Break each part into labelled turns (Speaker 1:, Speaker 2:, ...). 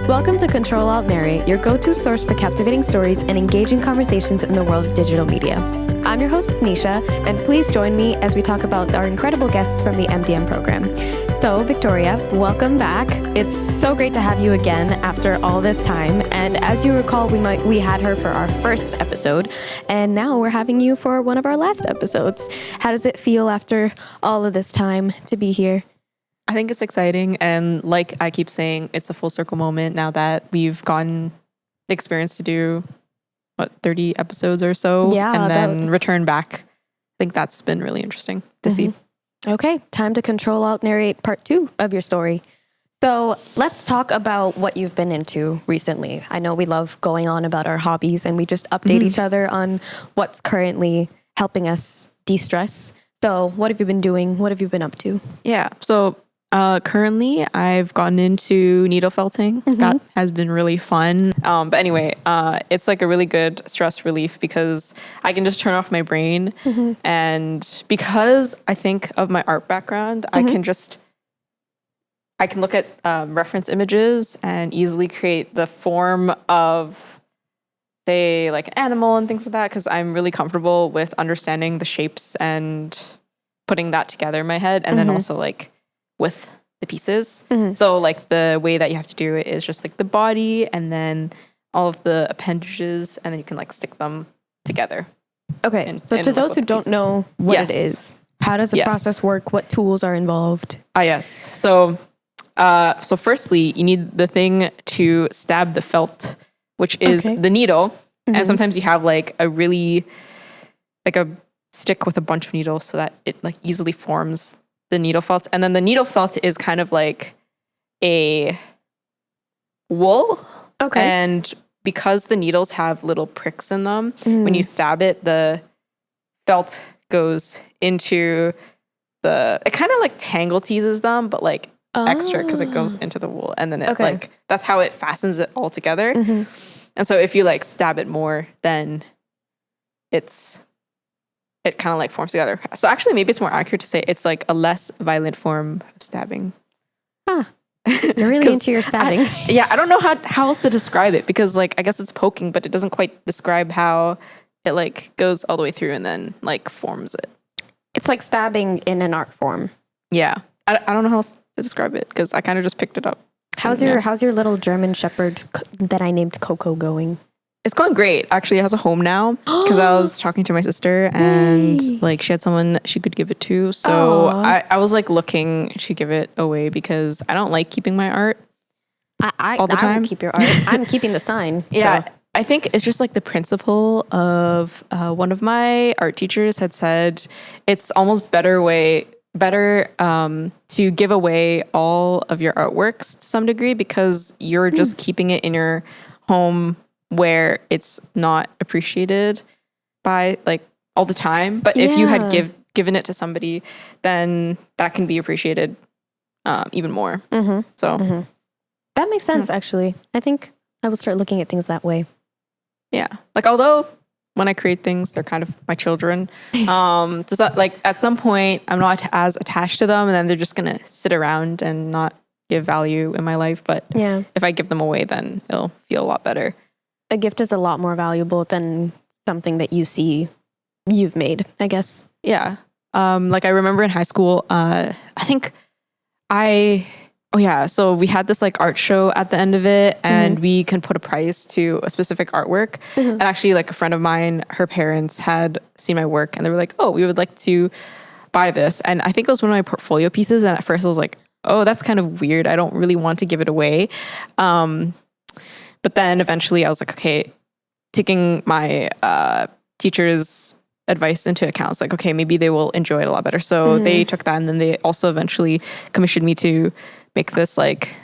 Speaker 1: Welcome to Ctrl+Alt+Narrate, your go-to source for captivating stories and engaging conversations in the world of digital media. I'm your host, Sneesha, and please join me as we talk about our incredible guests from the MDM program. So, Victoria, welcome back. It's so great to have you again after all this time. And as you recall, we had her for our first episode, and now we're having you for one of our last episodes. How does it feel after all of this time to be here?
Speaker 2: I think it's exciting, and like I keep saying, it's a full circle moment now that we've gotten the experience to do 30 episodes or so, and then return back. I think that's been really interesting to see.
Speaker 1: Okay, time to Ctrl+Alt+Narrate part 2 of your story. So let's talk about what you've been into recently. I know we love going on about our hobbies, and we just update each other on what's currently helping us de-stress. So what have you been doing? What have you been up to?
Speaker 2: Yeah, so currently I've gotten into needle felting. That has been really fun. But anyway, it's like a really good stress relief because I can just turn off my brain. And because I think of my art background, I can look at reference images and easily create the form of, say, like an animal and things like that, because I'm really comfortable with understanding the shapes and putting that together in my head. And then also like with the pieces. So like the way that you have to do it is just like the body and then all of the appendages, and then you can like stick them together.
Speaker 1: Okay, so to those who don't know what it is, how does the process work? What tools are involved?
Speaker 2: Yes. So firstly, you need the thing to stab the felt, which is the needle. And sometimes you have like a stick with a bunch of needles so that it like easily forms the needle felt. And then the needle felt is kind of like a wool. Okay. And because the needles have little pricks in them, when you stab it, the felt goes into it kind of like tangle teases them, but like extra because it goes into the wool. And then it like, that's how it fastens it all together. And so if you like stab it more, then it kind of like forms together. So actually, maybe it's more accurate to say it's like a less violent form of stabbing.
Speaker 1: You're really into your stabbing.
Speaker 2: I don't know how else to describe it, because like I guess it's poking, but it doesn't quite describe how it like goes all the way through and then like forms it.
Speaker 1: It's like stabbing in an art form.
Speaker 2: Yeah. I don't know how else to describe it because I kind of just picked it up.
Speaker 1: How's your little German Shepherd that I named Coco going?
Speaker 2: It's going great. Actually, it has a home now because I was talking to my sister and like she had someone she could give it to. So I was like looking to give it away because I don't like keeping my art all the time.
Speaker 1: I will keep your art. I'm keeping the sign.
Speaker 2: Yeah.
Speaker 1: So.
Speaker 2: I think it's just like the principle of one of my art teachers had said it's almost better to give away all of your artworks to some degree because you're just keeping it in your home where it's not appreciated by like all the time. But if you had given it to somebody, then that can be appreciated even more. So
Speaker 1: that makes sense, actually. I think I will start looking at things that way.
Speaker 2: Yeah. Like, although when I create things, they're kind of my children. Like at some point I'm not as attached to them and then they're just going to sit around and not give value in my life. But if I give them away, then it'll feel a lot better.
Speaker 1: A gift is a lot more valuable than something that you see you've made, I guess.
Speaker 2: Yeah. Like I remember in high school, so we had this like art show at the end of it and we can put a price to a specific artwork. And actually like a friend of mine, her parents had seen my work and they were like, oh, we would like to buy this. And I think it was one of my portfolio pieces. And at first I was like, oh, that's kind of weird. I don't really want to give it away. But then eventually I was like, okay, taking my teacher's advice into account. It's like, okay, maybe they will enjoy it a lot better. So they took that and then they also eventually commissioned me to make this like,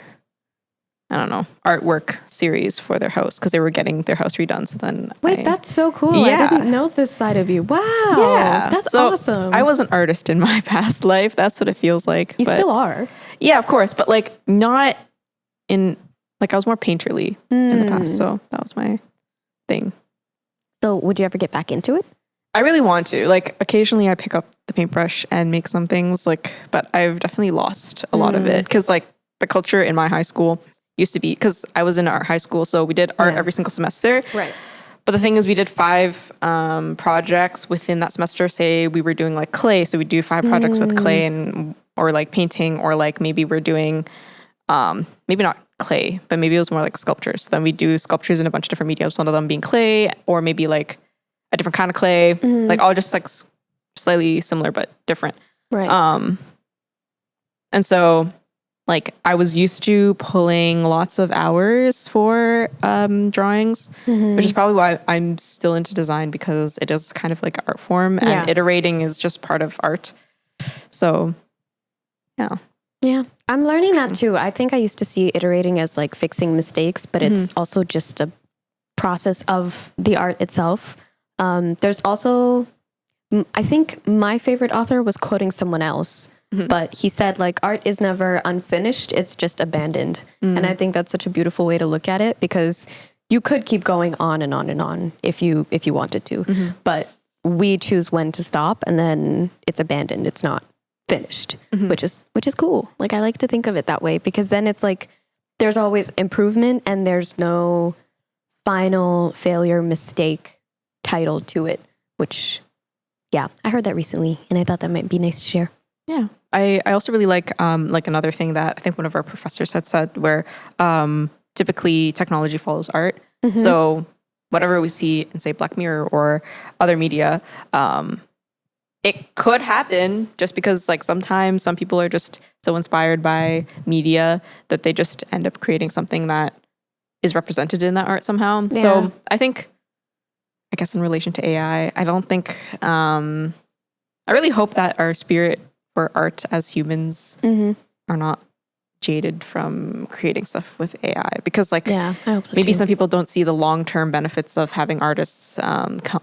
Speaker 2: I don't know, artwork series for their house because they were getting their house redone. So then
Speaker 1: that's so cool. Yeah. I didn't know this side of you. Wow. Yeah. That's awesome.
Speaker 2: I was an artist in my past life. That's what it feels like.
Speaker 1: You still are.
Speaker 2: Yeah, of course. But like not in... Like I was more painterly in the past, so that was my thing.
Speaker 1: So would you ever get back into it?
Speaker 2: I really want to. Like occasionally I pick up the paintbrush and make some things, like, but I've definitely lost a lot of it because like the culture in my high school, used to be, because I was in art high school, so we did art every single semester.
Speaker 1: Right.
Speaker 2: But the thing is, we did 5 projects within that semester. Say we were doing like clay, so we do 5 projects with clay, and or like painting, or like maybe we're doing maybe not clay, but maybe it was more like sculptures. Then we do sculptures in a bunch of different mediums, one of them being clay, or maybe like a different kind of clay, like all just like slightly similar but different.
Speaker 1: Right.
Speaker 2: And so like I was used to pulling lots of hours for drawings, which is probably why I'm still into design, because it is kind of like an art form, and iterating is just part of art. So yeah,
Speaker 1: I'm learning that too. I think I used to see iterating as like fixing mistakes, but it's also just a process of the art itself. There's also, I think my favorite author was quoting someone else, but he said like art is never unfinished, it's just abandoned. And I think that's such a beautiful way to look at it, because you could keep going on and on and on if you wanted to, but we choose when to stop, and then it's abandoned. It's not finished, which is cool. Like I like to think of it that way, because then it's like there's always improvement, and there's no final failure mistake titled to it, which I heard that recently, and I thought that might be nice to share.
Speaker 2: Yeah. I also really like another thing that I think one of our professors had said, where typically technology follows art. So whatever we see in, say, Black Mirror or other media, it could happen just because like sometimes some people are just so inspired by media that they just end up creating something that is represented in that art somehow.
Speaker 1: Yeah.
Speaker 2: So I guess in relation to AI, I don't think, I really hope that our spirit for art as humans are not jaded from creating stuff with AI, because like
Speaker 1: I hope so
Speaker 2: maybe
Speaker 1: too.
Speaker 2: some people don't see the long-term benefits of having artists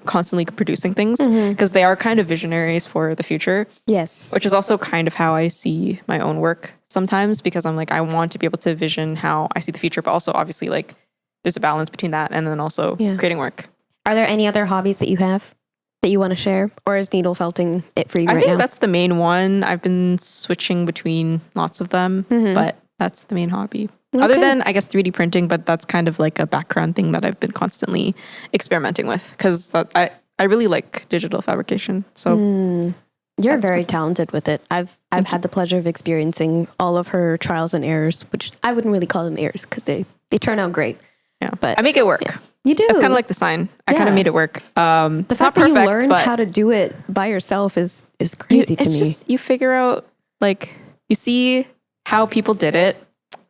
Speaker 2: constantly producing things, because they are kind of visionaries for the future.
Speaker 1: Yes.
Speaker 2: Which is also kind of how I see my own work sometimes, because I'm like, I want to be able to vision how I see the future, but also obviously like there's a balance between that and then also creating work.
Speaker 1: Are there any other hobbies that you have that you want to share, or is needle felting it for you right now?
Speaker 2: I think that's the main one. I've been switching between lots of them, but that's the main hobby. Okay. Other than, I guess, 3D printing, but that's kind of like a background thing that I've been constantly experimenting with, because I really like digital fabrication. So
Speaker 1: you're very talented with it. I've had the pleasure of experiencing all of her trials and errors, which I wouldn't really call them errors, because they turn out great.
Speaker 2: Yeah,
Speaker 1: but
Speaker 2: I make it work.
Speaker 1: Yeah. You do.
Speaker 2: It's kind of like the sign. I kind of made it work.
Speaker 1: The fact that you learned how to do it by yourself is crazy to me.
Speaker 2: Just, you figure out, like, you see how people did it,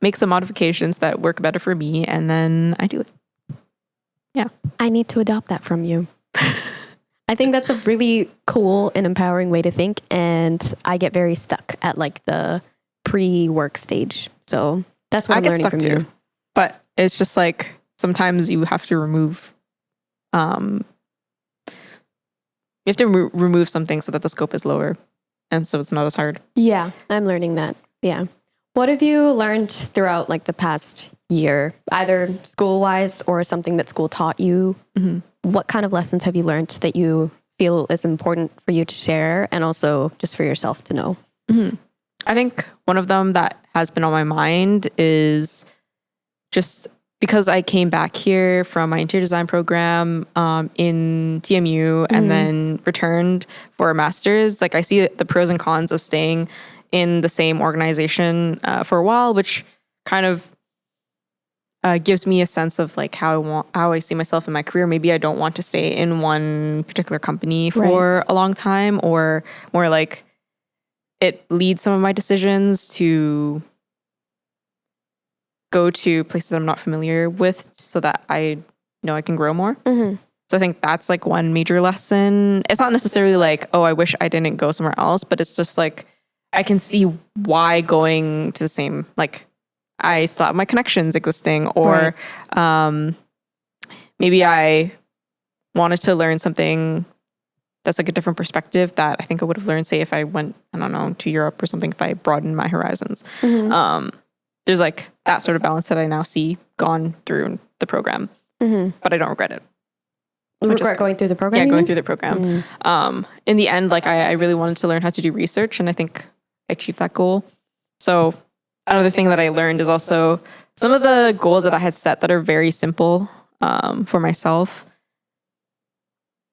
Speaker 2: make some modifications that work better for me, and then I do it. Yeah.
Speaker 1: I need to adopt that from you. I think that's a really cool and empowering way to think, and I get very stuck at like the pre-work stage. So that's what I'm learning from you.
Speaker 2: But it's just like, sometimes you have to remove, remove something so that the scope is lower, and so it's not as hard.
Speaker 1: Yeah, I'm learning that. Yeah. What have you learned throughout like the past year, either school-wise or something that school taught you? What kind of lessons have you learned that you feel is important for you to share, and also just for yourself to know?
Speaker 2: I think one of them that has been on my mind is just because I came back here from my interior design program in TMU and then returned for a master's. Like I see the pros and cons of staying in the same organization for a while, which kind of gives me a sense of like how I see myself in my career. Maybe I don't want to stay in one particular company for a long time, or more like it leads some of my decisions to go to places that I'm not familiar with, so that I know I can grow more. So I think that's like one major lesson. It's not necessarily like, oh, I wish I didn't go somewhere else, but it's just like, I can see why going to the same, like I still have my connections existing, or maybe I wanted to learn something that's like a different perspective that I think I would have learned, say, if I went, I don't know, to Europe or something, if I broadened my horizons. There's like that sort of balance that I now see gone through the program, but I don't regret it.
Speaker 1: Regret going through the program?
Speaker 2: Yeah, going through the program. In the end, like I really wanted to learn how to do research, and I think I achieved that goal. So another thing that I learned is also some of the goals that I had set that are very simple for myself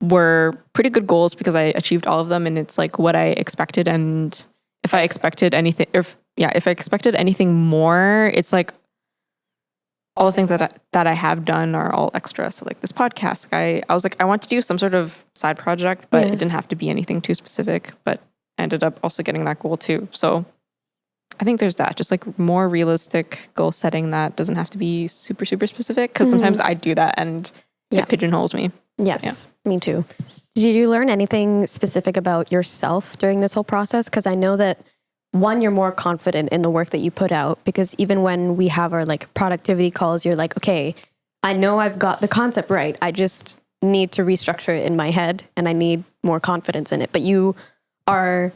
Speaker 2: were pretty good goals because I achieved all of them, and it's like what I expected. And if I expected anything, if I expected anything more, it's like all the things that I have done are all extra. So like this podcast, I was like, I want to do some sort of side project, but it didn't have to be anything too specific. But I ended up also getting that goal too. So I think there's that, just like more realistic goal setting that doesn't have to be super, super specific. Because sometimes I do that and it pigeonholes me.
Speaker 1: Yes, me too. Did you learn anything specific about yourself during this whole process? Because I know that one, you're more confident in the work that you put out, because even when we have our like productivity calls, you're like, okay, I know I've got the concept right. I just need to restructure it in my head and I need more confidence in it. But you are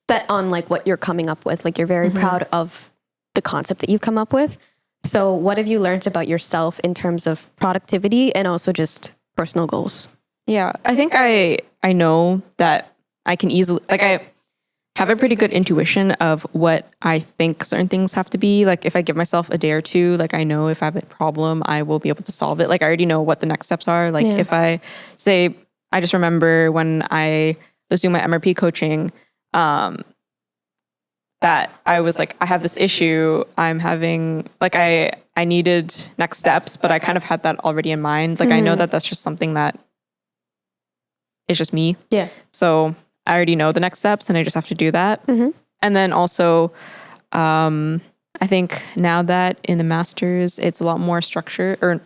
Speaker 1: set on like what you're coming up with. Like you're very proud of the concept that you've come up with. So what have you learned about yourself in terms of productivity and also just personal goals?
Speaker 2: Yeah, I think I know that I can easily, like I have a pretty good intuition of what I think certain things have to be. Like if I give myself a day or two, like I know if I have a problem, I will be able to solve it. Like I already know what the next steps are. Like if I say, I just remember when I was doing my MRP coaching, that I was like, I have this issue. I'm having, like I needed next steps, but I kind of had that already in mind. Like I know that that's just something that is just me.
Speaker 1: Yeah.
Speaker 2: So I already know the next steps and I just have to do that. And then also, I think now that in the master's, it's a lot more structured or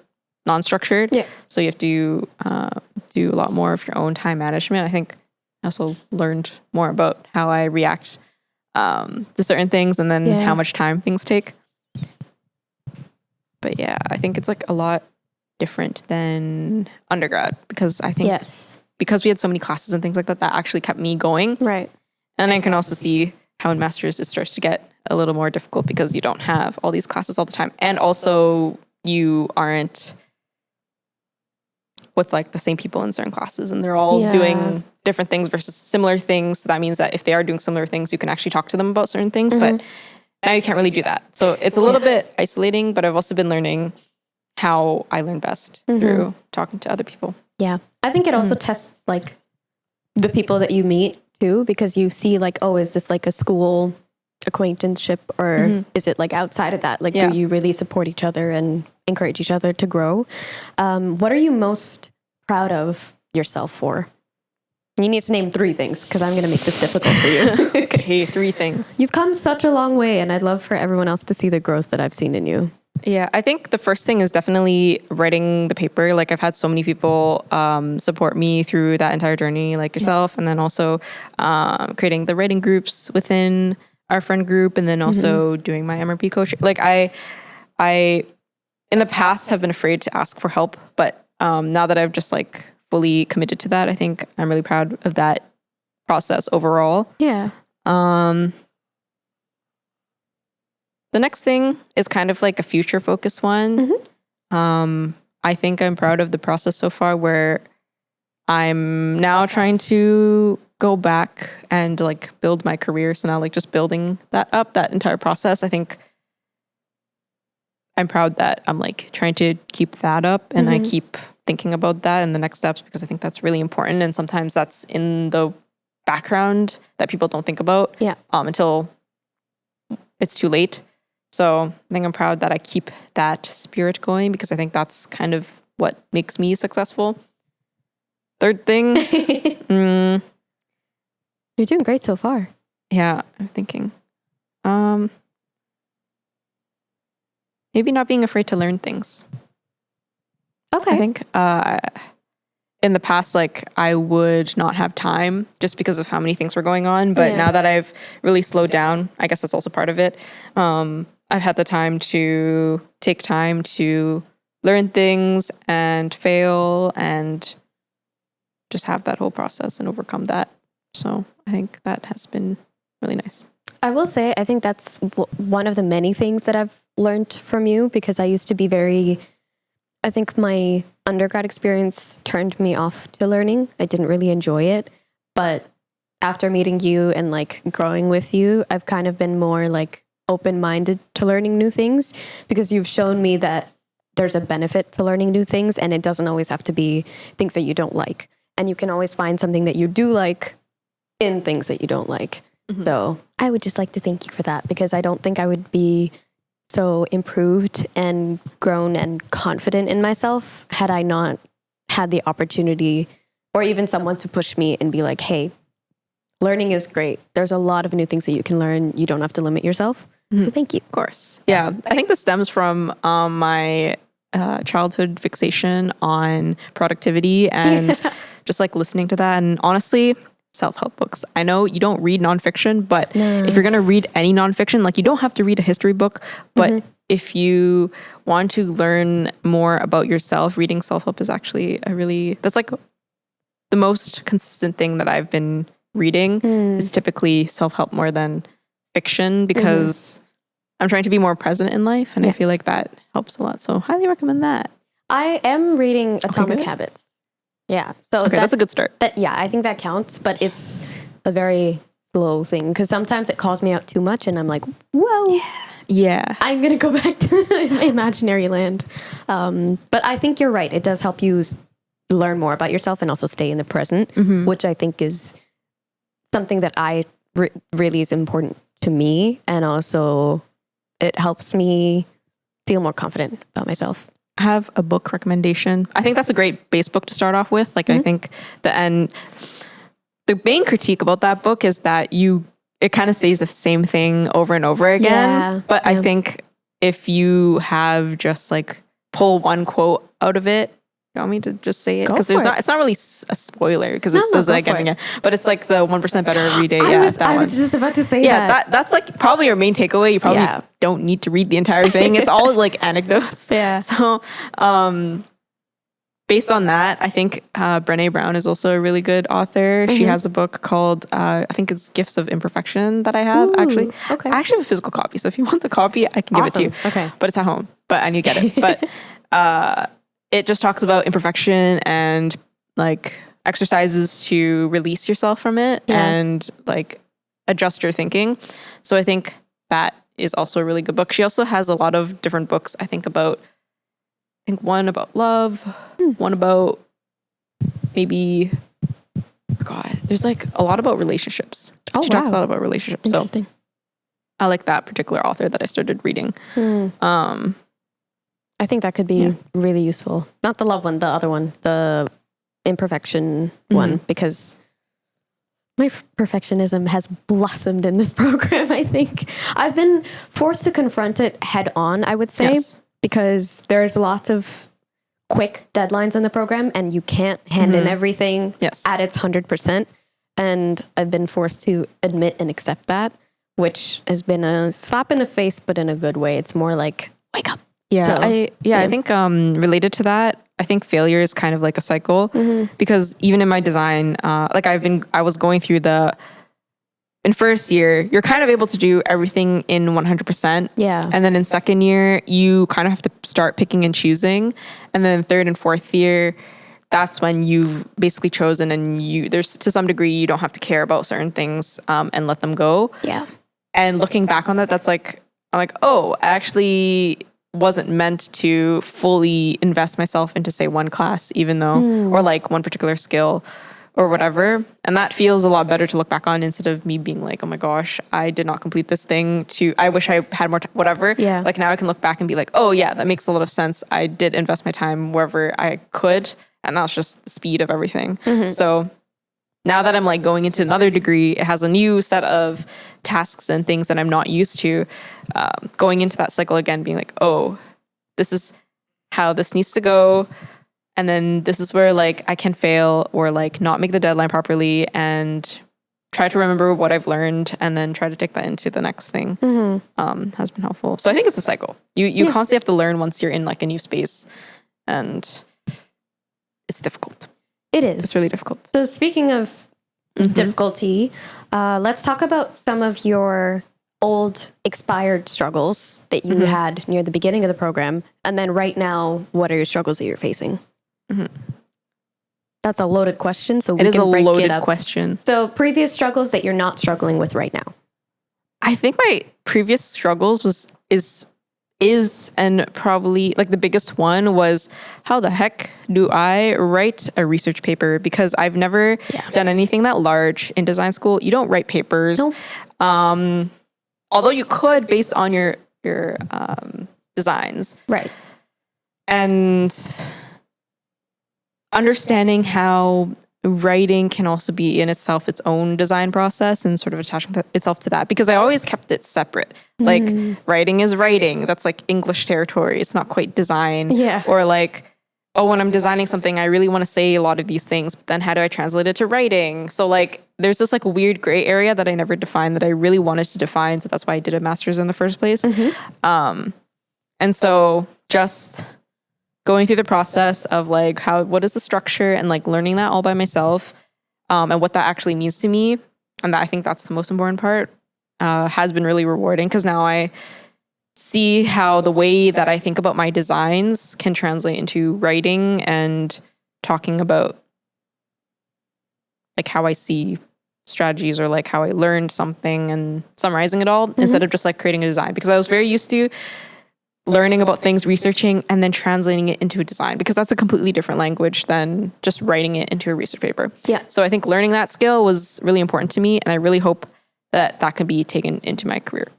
Speaker 2: non-structured. Yeah. So you have to do a lot more of your own time management. I think I also learned more about how I react to certain things and then how much time things take. But yeah, I think it's like a lot different than undergrad because I think because we had so many classes and things like that, that actually kept me going.
Speaker 1: Right.
Speaker 2: And I can also see how in master's it starts to get a little more difficult because you don't have all these classes all the time. And also you aren't with like the same people in certain classes and they're all doing different things versus similar things. So that means that if they are doing similar things, you can actually talk to them about certain things. But now you can't really do that. So it's a little bit isolating, but I've also been learning how I learn best through talking to other people.
Speaker 1: Yeah. I think it also tests like the people that you meet too, because you see like, oh, is this like a school acquaintanceship or is it like outside of that? Like, do you really support each other and encourage each other to grow? What are you most proud of yourself for? You need to name 3 things because I'm going to make this difficult for you.
Speaker 2: Okay, 3 things.
Speaker 1: You've come such a long way and I'd love for everyone else to see the growth that I've seen in you.
Speaker 2: Yeah, I think the first thing is definitely writing the paper. Like I've had so many people support me through that entire journey, like yourself, and then also creating the writing groups within our friend group, and then also doing my MRP coaching. Like I in the past have been afraid to ask for help, but now that I've just like fully committed to that, I think I'm really proud of that process overall.
Speaker 1: Yeah.
Speaker 2: The next thing is kind of like a future focused one. I think I'm proud of the process so far where I'm now trying to go back and like build my career. So now like just building that up, that entire process, I think I'm proud that I'm like trying to keep that up and I keep thinking about that and the next steps because I think that's really important. And sometimes that's in the background that people don't think about until it's too late. So I think I'm proud that I keep that spirit going because I think that's kind of what makes me successful. Third thing.
Speaker 1: You're doing great so far.
Speaker 2: Yeah, I'm thinking. Maybe not being afraid to learn things.
Speaker 1: Okay.
Speaker 2: I think in the past, like I would not have time just because of how many things were going on. But now that I've really slowed down, I guess that's also part of it. I've had the time to take time to learn things and fail and just have that whole process and overcome that. So I think that has been really nice.
Speaker 1: I will say, I think that's one of the many things that I've learned from you because I used to be I think my undergrad experience turned me off to learning. I didn't really enjoy it. But after meeting you and like growing with you, I've kind of been more like open-minded to learning new things, because you've shown me that there's a benefit to learning new things, and it doesn't always have to be things that you don't like. And you can always find something that you do like in things that you don't like. So I would just like to thank you for that, because I don't think I would be so improved and grown and confident in myself had I not had the opportunity or even someone to push me and be like, hey, learning is great. There's a lot of new things that you can learn. You don't have to limit yourself. So thank you.
Speaker 2: Of course. Yeah. I think this stems from my childhood fixation on productivity and just like listening to that. And honestly, self-help books. I know you don't read nonfiction, but if you're going to read any nonfiction, like you don't have to read a history book, but if you want to learn more about yourself, reading self-help is actually that's like the most consistent thing that I've been reading is typically self-help more than fiction, because I'm trying to be more present in life, and I feel like that helps a lot. So highly recommend that.
Speaker 1: I am reading Atomic Habits. Yeah. So
Speaker 2: that's a good start.
Speaker 1: I think that counts, but it's a very slow thing, because sometimes it calls me out too much and I'm like, whoa.
Speaker 2: Yeah.
Speaker 1: I'm going to go back to imaginary land. But I think you're right. It does help you learn more about yourself and also stay in the present, which I think is something that really is important to me. And also it helps me feel more confident about myself.
Speaker 2: I have a book recommendation. I think that's a great base book to start off with. Like I think the main critique about that book is that it kind of says the same thing over and over again.
Speaker 1: Yeah.
Speaker 2: But I think if you have just like pull one quote out of it, you want me to just say it? Because it's not really a spoiler, because it says like getting it, but it's like the 1% better every day.
Speaker 1: I was just about to say that.
Speaker 2: That's like probably your main takeaway. You probably don't need to read the entire thing. It's all like anecdotes.
Speaker 1: Yeah.
Speaker 2: So, based on that, I think Brené Brown is also a really good author. She has a book called, I think it's Gifts of Imperfection that I have, actually.
Speaker 1: Okay.
Speaker 2: I actually have a physical copy, so if you want the copy, I can give it to you.
Speaker 1: Okay.
Speaker 2: But it's at home, but I need to get it. But it just talks about imperfection and like exercises to release yourself from it and like adjust your thinking. So I think that is also a really good book. She also has a lot of different books, I think one about love, one about maybe, there's like a lot about relationships. She talks a lot about relationships.
Speaker 1: Interesting.
Speaker 2: So I like that particular author that I started reading.
Speaker 1: I think that could be really useful. Not the love one, the other one, the imperfection one, because my perfectionism has blossomed in this program, I think. I've been forced to confront it head on, I would say, because there's lots of quick deadlines in the program and you can't hand in everything at its 100%. And I've been forced to admit and accept that, which has been a slap in the face, but in a good way. It's more like, wake up.
Speaker 2: Yeah, so, I think related to that, I think failure is kind of like a cycle, because even in my design, like I was going through in first year, you're kind of able to do everything in 100%. Yeah. And then in second year, you kind of have to start picking and choosing. And then third and fourth year, that's when you've basically chosen, and there's to some degree, you don't have to care about certain things and let them go. Yeah. And looking back on that, I'm like, oh, I actually wasn't meant to fully invest myself into, say, one class, even though, or like one particular skill or whatever. And that feels a lot better to look back on, instead of me being like, oh my gosh, I did not complete this thing, I wish I had more time, whatever. Yeah. Like now I can look back and be like, oh yeah, that makes a lot of sense. I did invest my time wherever I could. And that's just the speed of everything. So now that I'm like going into another degree, it has a new set of tasks and things that I'm not used to. Going into that cycle again, being like, oh, this is how this needs to go. And then this is where like I can fail or like not make the deadline properly, and try to remember what I've learned and then try to take that into the next thing has been helpful. So I think it's a cycle. You constantly have to learn once you're in like a new space, and it's difficult.
Speaker 1: It is.
Speaker 2: It's really difficult.
Speaker 1: So speaking of difficulty, let's talk about some of your old expired struggles that you had near the beginning of the program. And then right now, what are your struggles that you're facing? That's a loaded question, so we can break it up.
Speaker 2: It is a loaded question.
Speaker 1: So previous struggles that you're not struggling with right now.
Speaker 2: I think my previous struggles is and probably like the biggest one was, how the heck do I write a research paper? Because I've never done anything that large in design school. You don't write papers.
Speaker 1: Nope.
Speaker 2: Although you could based on your designs.
Speaker 1: Right.
Speaker 2: And understanding how writing can also be in itself its own design process and sort of attaching itself to that, because I always kept it separate. Like writing is writing. That's like English territory. It's not quite design.
Speaker 1: Yeah.
Speaker 2: Or like, oh, when I'm designing something, I really want to say a lot of these things, but then how do I translate it to writing? So like there's this like weird gray area that I never defined that I really wanted to define. So that's why I did a master's in the first place. And so just going through the process of like what is the structure and like learning that all by myself, and what that actually means to me. And I think that's the most important part, has been really rewarding, because now I see how the way that I think about my designs can translate into writing and talking about like how I see strategies or like how I learned something and summarizing it all instead of just like creating a design, because I was very used to learning about things, researching, and then translating it into a design, because that's a completely different language than just writing it into a research paper. Yeah. So I think learning that skill was really important to me, and I really hope that that can be taken into my career.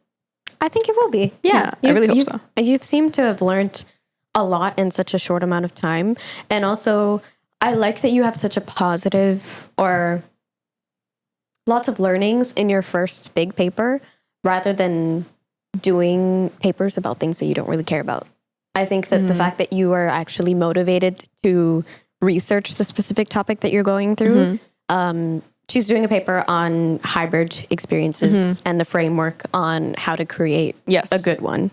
Speaker 1: I think it will be. Yeah.
Speaker 2: I really hope so.
Speaker 1: You've seemed to have learned a lot in such a short amount of time. And also, I like that you have such a positive or lots of learnings in your first big paper rather than doing papers about things that you don't really care about. I think that the fact that you are actually motivated to research the specific topic that you're going through. She's doing a paper on hybrid experiences and the framework on how to create a good one.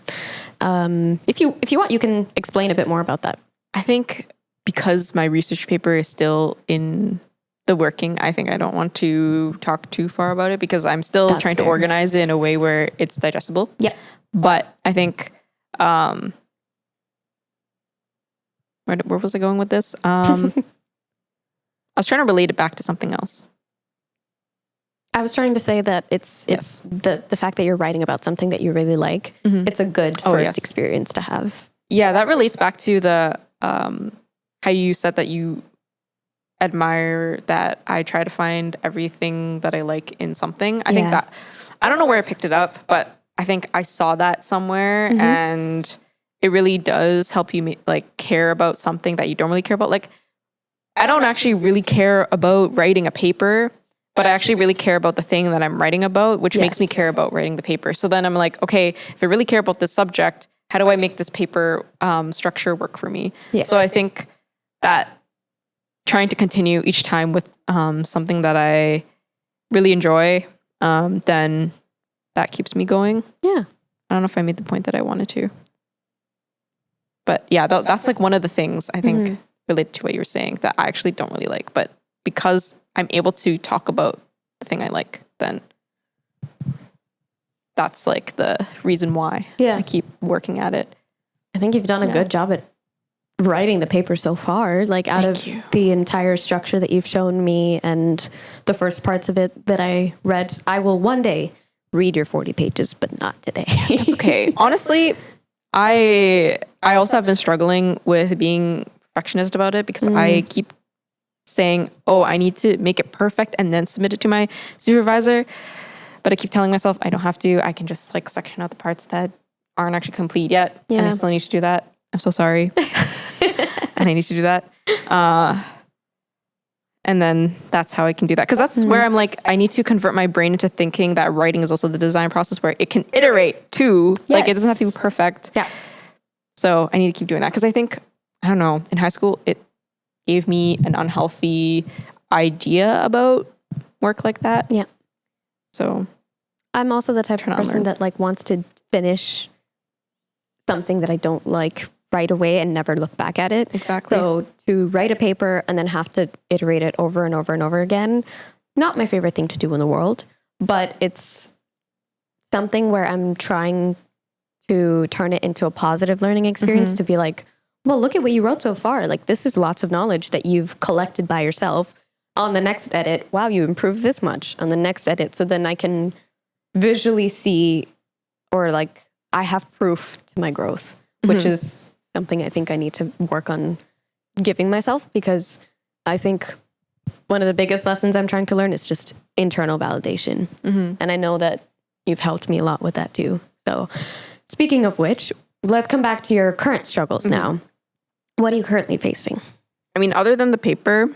Speaker 1: If you want, you can explain a bit more about that.
Speaker 2: I think because my research paper is still in the working, I think I don't want to talk too far about it, because I'm still trying to organize it in a way where it's digestible. Yeah. But I think, where was I going with this? I was trying to relate it back to something else.
Speaker 1: I was trying to say that it's the fact that you're writing about something that you really like. It's a good first experience to have. Yeah,
Speaker 2: that relates back to the how you said that you admire that I try to find everything that I like in something. I think that, I don't know where I picked it up, but I think I saw that somewhere, and it really does help you like care about something that you don't really care about. Like, I don't actually really care about writing a paper, but I actually really care about the thing that I'm writing about, which makes me care about writing the paper. So then I'm like, okay, if I really care about this subject, how do I make this paper structure work for me? So I think that trying to continue each time with something that I really enjoy, then that keeps me going. Yeah. I don't know if I made the point that I wanted to. But yeah, that's like one of the things I think related to what you were saying that I actually don't really like. But because I'm able to talk about the thing I like, then that's like the reason why I keep working at it.
Speaker 1: I think you've done a good job at writing the paper so far. Like out of the entire structure that you've shown me and the first parts of it that I read, I will one day read your 40 pages, but not today.
Speaker 2: That's okay. Honestly, I also have been struggling with being perfectionist about it, because I keep saying, oh, I need to make it perfect and then submit it to my supervisor. But I keep telling myself I don't have to. I can just like section out the parts that aren't actually complete yet. And I still need to do that. I'm so sorry. And I need to do that. And then that's how I can do that. Because that's where I'm like, I need to convert my brain into thinking that writing is also the design process where it can iterate too. Like it doesn't have to be perfect. Yeah. So I need to keep doing that. Because I think, I don't know, in high school, it gave me an unhealthy idea about work like that. Yeah. So
Speaker 1: I'm also the type of person that like wants to finish something that I don't like right away and never look back at it.
Speaker 2: Exactly.
Speaker 1: So to write a paper and then have to iterate it over and over and over again, not my favorite thing to do in the world, but it's something where I'm trying to turn it into a positive learning experience, to be like, well, look at what you wrote so far. Like, this is lots of knowledge that you've collected by yourself. On the next edit, wow, you improved this much. On the next edit, so then I can visually see, or like I have proof to my growth, which is something I think I need to work on giving myself, because I think one of the biggest lessons I'm trying to learn is just internal validation. And I know that you've helped me a lot with that too. So speaking of which, let's come back to your current struggles now. What are you currently facing?
Speaker 2: I mean, other than the paper,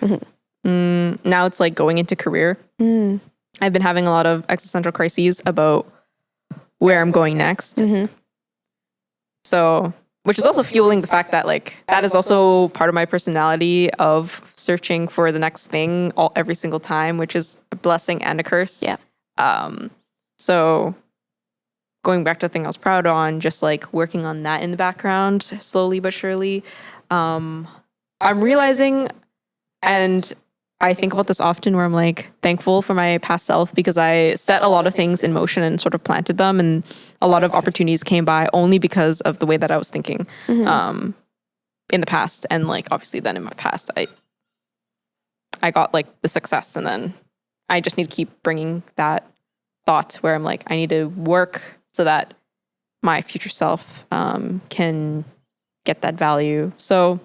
Speaker 2: now it's like going into career. I've been having a lot of existential crises about where I'm going next. So, which is also fueling the fact that like that is also part of my personality of searching for the next thing every single time, which is a blessing and a curse.
Speaker 1: Yeah.
Speaker 2: So going back to the thing I was proud on, just like working on that in the background slowly but surely. I'm realizing, and I think about this often, where I'm like thankful for my past self, because I set a lot of things in motion and sort of planted them, and a lot of opportunities came by only because of the way that I was thinking in the past. And like obviously then in my past I got like the success, and then I just need to keep bringing that thought where I'm like, I need to work so that my future self can get that value. So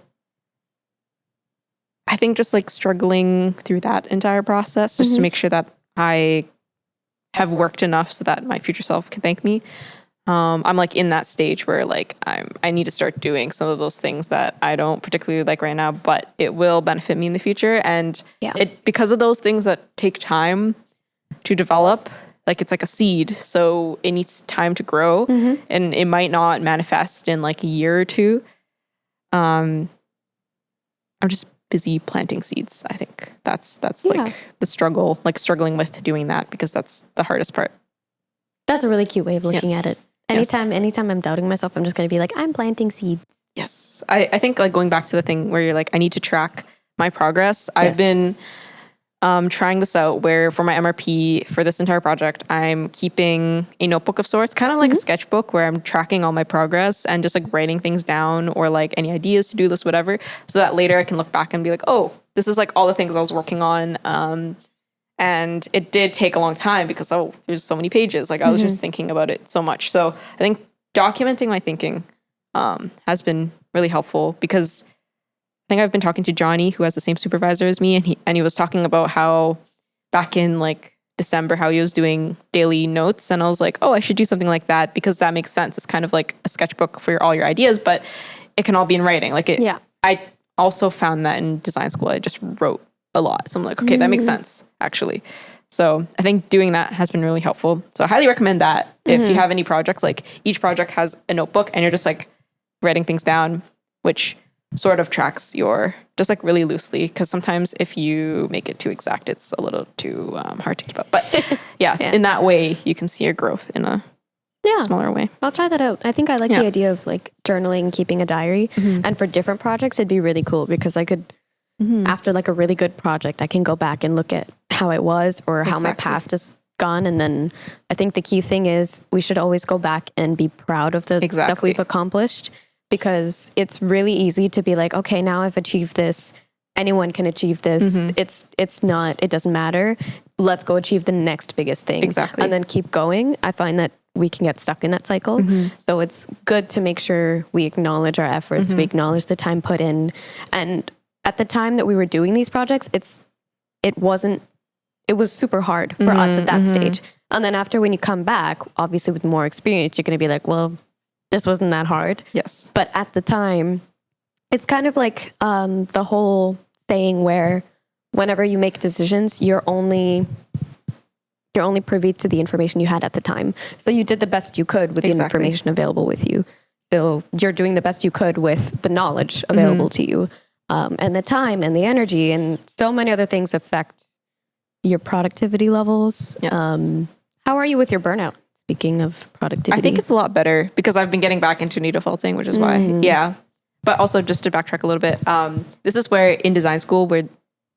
Speaker 2: I think just like struggling through that entire process just to make sure that I have worked enough so that my future self can thank me. I'm like in that stage where like I need to start doing some of those things that I don't particularly like right now, but it will benefit me in the future. And it, because of those things that take time to develop, like it's like a seed, so it needs time to grow, and it might not manifest in like a year or two. I'm just busy planting seeds. I think that's like the struggle, like struggling with doing that, because that's the hardest part.
Speaker 1: That's a really cute way of looking at it. Anytime I'm doubting myself, I'm just going to be like, I'm planting seeds.
Speaker 2: Yes. I think like going back to the thing where you're like, I need to track my progress. I've been trying this out where for my MRP for this entire project, I'm keeping a notebook of sorts, kind of like a sketchbook where I'm tracking all my progress and just like writing things down, or like any ideas, to do list, whatever, so that later I can look back and be like, oh, this is like all the things I was working on. And it did take a long time because, there's so many pages. Like I was just thinking about it so much. So I think documenting my thinking has been really helpful, because I think I've been talking to Johnny, who has the same supervisor as me, and he was talking about how back in like December, how he was doing daily notes, and I was like, oh, I should do something like that, because that makes sense. It's kind of like a sketchbook for all your ideas, but it can all be in writing. Like I also found that in design school, I just wrote a lot. So I'm like, okay, that makes sense actually. So I think doing that has been really helpful. So I highly recommend that if you have any projects. Like each project has a notebook, and you're just like writing things down, which sort of tracks your, just like really loosely, because sometimes if you make it too exact, it's a little too hard to keep up. But in that way, you can see your growth in a smaller way.
Speaker 1: I'll try that out. I think I like the idea of like journaling, keeping a diary. And for different projects, it'd be really cool, because I could, after like a really good project, I can go back and look at how it was, or how my past has gone. And then I think the key thing is we should always go back and be proud of the stuff we've accomplished, because it's really easy to be like, okay, now I've achieved this. Anyone can achieve this. It doesn't matter. Let's go achieve the next biggest thing.
Speaker 2: Exactly.
Speaker 1: And then keep going. I find that we can get stuck in that cycle. So it's good to make sure we acknowledge our efforts, we acknowledge the time put in. And at the time that we were doing these projects, it was super hard for us at that stage. And then after, when you come back, obviously with more experience, you're going to be like, well, this wasn't that hard.
Speaker 2: Yes.
Speaker 1: But at the time, it's kind of like the whole saying where whenever you make decisions, you're only privy to the information you had at the time. So you did the best you could with the information available with you. So you're doing the best you could with the knowledge available to you. And the time and the energy and so many other things affect your productivity levels.
Speaker 2: Yes.
Speaker 1: How are you with your burnout? Speaking of productivity.
Speaker 2: I think it's a lot better, because I've been getting back into needle felting, which is why. Yeah. But also, just to backtrack a little bit, this is where in design school, where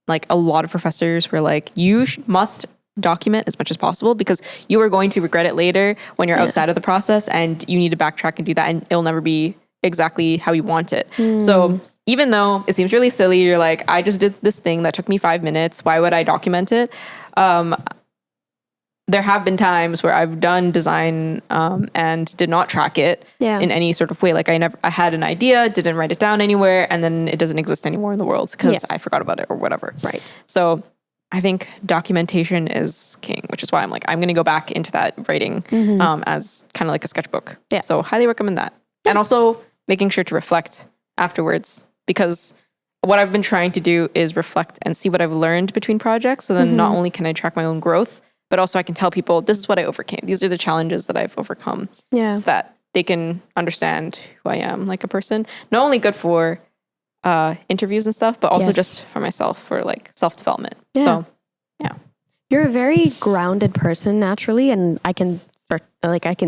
Speaker 2: like a lot of professors were like, you must document as much as possible, because you are going to regret it later when you're outside of the process, and you need to backtrack and do that, and it'll never be exactly how you want it. So even though it seems really silly, you're like, I just did this thing that took me 5 minutes. Why would I document it? there have been times where I've done design and did not track it in any sort of way. Like I had an idea, didn't write it down anywhere, and then it doesn't exist anymore in the world because I forgot about it or whatever.
Speaker 1: Right.
Speaker 2: So I think documentation is king, which is why I'm like, I'm going to go back into that writing as kind of like a sketchbook.
Speaker 1: Yeah.
Speaker 2: So highly recommend that. Yeah. And also making sure to reflect afterwards, because what I've been trying to do is reflect and see what I've learned between projects. So then not only can I track my own growth, but also I can tell people, this is what I overcame. These are the challenges that I've overcome.
Speaker 1: Yeah.
Speaker 2: So that they can understand who I am like a person. Not only good for interviews and stuff, but also just for myself, for like self-development.
Speaker 1: Yeah.
Speaker 2: So, yeah.
Speaker 1: You're a very grounded person naturally, and I can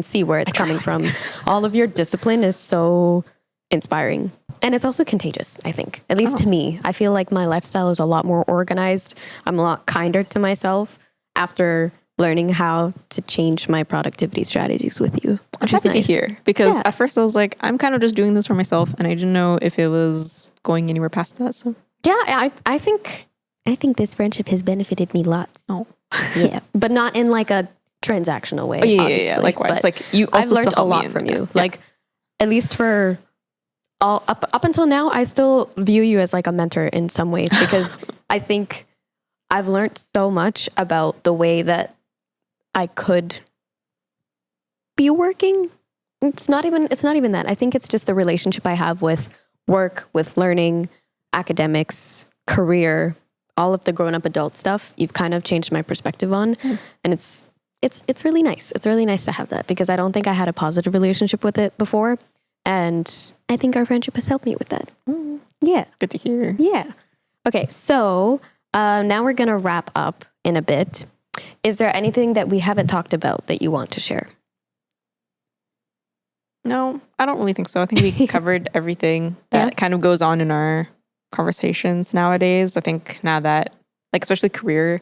Speaker 1: see where it's coming from. All of your discipline is so inspiring. And it's also contagious, I think. At least to me. I feel like my lifestyle is a lot more organized. I'm a lot kinder to myself after learning how to change my productivity strategies with you.
Speaker 2: I'm happy to hear, because at first I was like, I'm kind of just doing this for myself, and I didn't know if it was going anywhere past that. So
Speaker 1: yeah, I think this friendship has benefited me lots.
Speaker 2: Oh,
Speaker 1: yeah, but not in like a transactional way.
Speaker 2: Yeah. Likewise,
Speaker 1: but
Speaker 2: like you also
Speaker 1: I've learned a lot from you. Like at least for up until now, I still view you as like a mentor in some ways, because I think I've learned so much about the way that I could be working. It's not even that. I think it's just the relationship I have with work, with learning, academics, career, all of the grown-up adult stuff. You've kind of changed my perspective on, and it's really nice. It's really nice to have that, because I don't think I had a positive relationship with it before, and I think our friendship has helped me with that. Yeah.
Speaker 2: Good to hear.
Speaker 1: Yeah. Okay, so now we're gonna wrap up in a bit. Is there anything that we haven't talked about that you want to share?
Speaker 2: No, I don't really think so. I think we covered everything that kind of goes on in our conversations nowadays. I think now that, like, especially career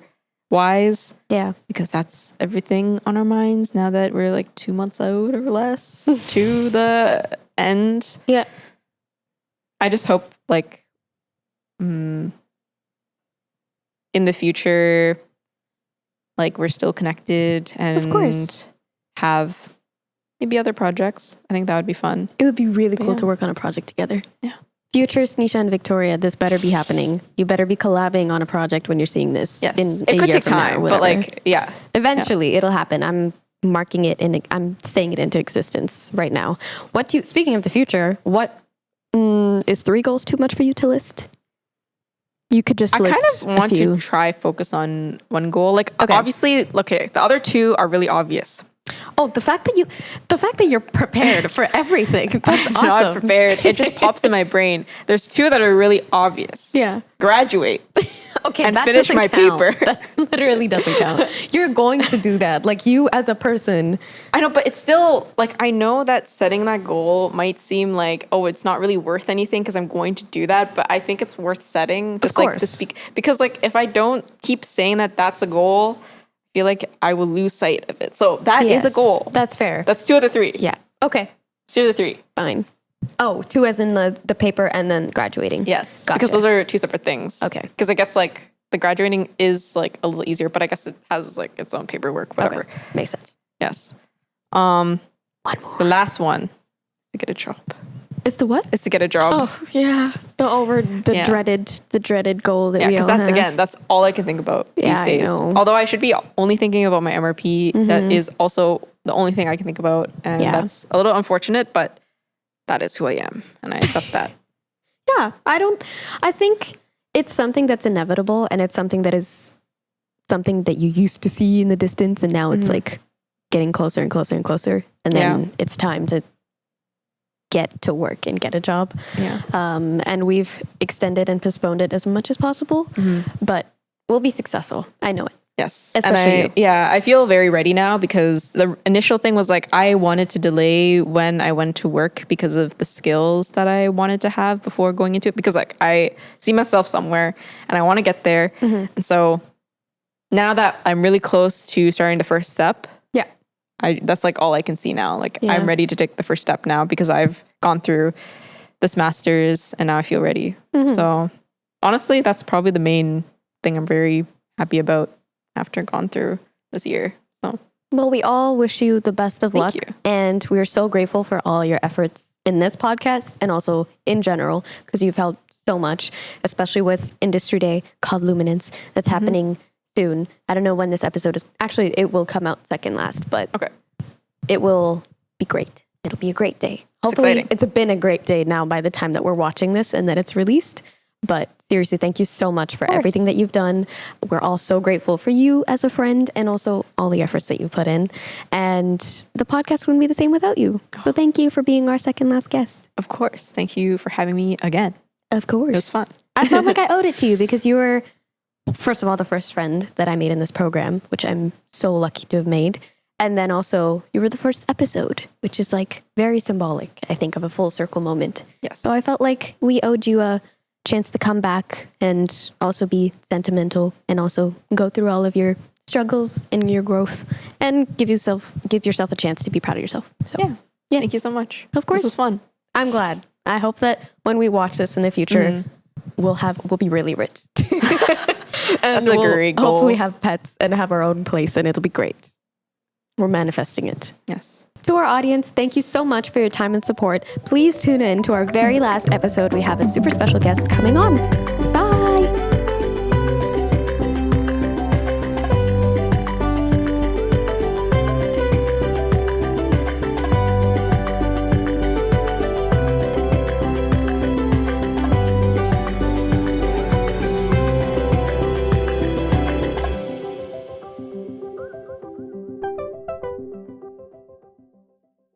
Speaker 2: wise, because that's everything on our minds now that we're like 2 months out or less to the end.
Speaker 1: Yeah.
Speaker 2: I just hope like in the future, like we're still connected and
Speaker 1: of course
Speaker 2: have maybe other projects. I think that would be fun.
Speaker 1: It would be really cool to work on a project together.
Speaker 2: Yeah.
Speaker 1: Future Sneesha and Victoria, this better be happening. You better be collabing on a project when you're seeing this.
Speaker 2: Yes.
Speaker 1: In
Speaker 2: it
Speaker 1: a
Speaker 2: could
Speaker 1: year
Speaker 2: take
Speaker 1: from now,
Speaker 2: time,
Speaker 1: whatever.
Speaker 2: but like, yeah.
Speaker 1: Eventually it'll happen. I'm marking it in, I'm saying it into existence right now. Speaking of the future, what is 3 goals too much for you to list? You could just list
Speaker 2: I kind of want to try focus on one goal. Like obviously, the other 2 are really obvious.
Speaker 1: Oh, the fact that you're prepared for everything. That's awesome.
Speaker 2: Not prepared. It just pops in my brain. There's 2 that are really obvious.
Speaker 1: Yeah.
Speaker 2: Graduate.
Speaker 1: Okay,
Speaker 2: and
Speaker 1: that
Speaker 2: finish my
Speaker 1: count.
Speaker 2: paper.
Speaker 1: That literally doesn't count. You're going to do that. Like you as a person.
Speaker 2: I know, but it's still like, I know that setting that goal might seem like, oh, it's not really worth anything because I'm going to do that. But I think it's worth setting just like to speak. Because like if I don't keep saying that that's a goal, I feel like I will lose sight of it. So that is a goal.
Speaker 1: That's fair.
Speaker 2: That's 2 of the 3.
Speaker 1: Yeah. Okay.
Speaker 2: 2 of the 3.
Speaker 1: Fine. Oh, 2 as in the paper and then graduating.
Speaker 2: Yes.
Speaker 1: Gotcha.
Speaker 2: Because those are 2 separate things.
Speaker 1: Okay.
Speaker 2: Because I guess like the graduating is like a little easier, but I guess it has like its own paperwork, whatever.
Speaker 1: Okay. Makes sense.
Speaker 2: Yes.
Speaker 1: One more.
Speaker 2: The last one, to get a job.
Speaker 1: Is the what?
Speaker 2: Is to get a job.
Speaker 1: Oh yeah. The dreaded goal that we all have.
Speaker 2: Again, that's all I can think about these days.
Speaker 1: I know.
Speaker 2: Although I should be only thinking about my MRP. That is also the only thing I can think about. And that's a little unfortunate, but that is who I am. And I accept that.
Speaker 1: Yeah. I think it's something that's inevitable, and it's something that is something that you used to see in the distance, and now it's like getting closer and closer and closer. And then it's time to get to work and get a job.
Speaker 2: Yeah.
Speaker 1: And we've extended and postponed it as much as possible, but we'll be successful. I know it.
Speaker 2: Yes.
Speaker 1: Especially you.
Speaker 2: I feel very ready now, because the initial thing was like, I wanted to delay when I went to work because of the skills that I wanted to have before going into it, because like I see myself somewhere and I want to get there. And so now that I'm really close to starting the first step, that's like all I can see now. Like I'm ready to take the first step now, because I've gone through this master's and now I feel ready. So honestly, that's probably the main thing I'm very happy about after gone through this year. So,
Speaker 1: Well, we all wish you the best of
Speaker 2: Thank
Speaker 1: luck.
Speaker 2: you.
Speaker 1: And we're so grateful for all your efforts in this podcast and also in general, because you've helped so much, especially with Industry Day called Luminance that's happening soon. I don't know when this episode is. Actually, it will come out second last, but
Speaker 2: okay.
Speaker 1: it will be great. It'll be a great day. Hopefully,
Speaker 2: exciting.
Speaker 1: it's been a great day now by the time that we're watching this and that it's released. But seriously, thank you so much for everything that you've done. We're all so grateful for you as a friend and also all the efforts that you put in. And the podcast wouldn't be the same without you. So thank you for being our second last guest.
Speaker 2: Of course. Thank you for having me again.
Speaker 1: Of course.
Speaker 2: It was fun.
Speaker 1: I felt like I owed it to you because you were, first of all, the first friend that I made in this program, which I'm so lucky to have made. And then also, you were the first episode, which is like very symbolic, I think, of a full circle moment.
Speaker 2: Yes.
Speaker 1: So I felt like we owed you a chance to come back and also be sentimental and also go through all of your struggles and your growth and give yourself a chance to be proud of yourself. So
Speaker 2: yeah. Thank you so much.
Speaker 1: Of course.
Speaker 2: This was fun.
Speaker 1: I'm glad. I hope that when we watch this in the future, we'll be really rich. And
Speaker 2: That's a great goal.
Speaker 1: Hopefully have pets and have our own place and it'll be great. We're manifesting it.
Speaker 2: Yes.
Speaker 1: To our audience, thank you so much for your time and support. Please tune in to our very last episode. We have a super special guest coming on.